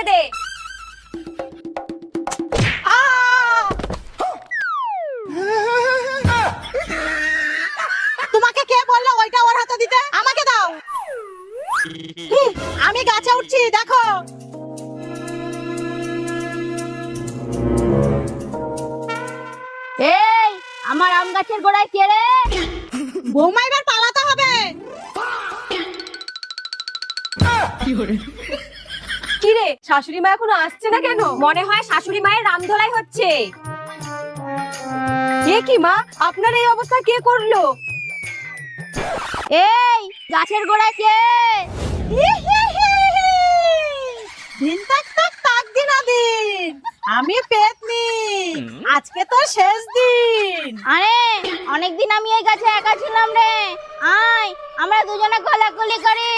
আমাকে দে। তোমাকে কে বললো ওইটা ওর হাতে দিতে? আমাকে দাও। আমি গাছে উঠছি, দেখো। এই আমার আম গাছের গোড়ায় কে রে? বৌমা, এবার পালাতে হবে। কি রে, শাশুড়ি মা এখনো আসছে না কেন? মনে হয় শাশুড়ি মায়ের রামধলাই হচ্ছে। এ কি মা, আপনার এই অবস্থা কে করলো? এই গাছের গোড়ায় কে? দিন তাক তাক তাক দিন আদিন, আমি পেতনি। আজকে তো শেষ দিন। আরে অনেকদিন আমি এই গাছে একা ছিলাম রে। আয় আমরা দুজনে গলাগলি করি।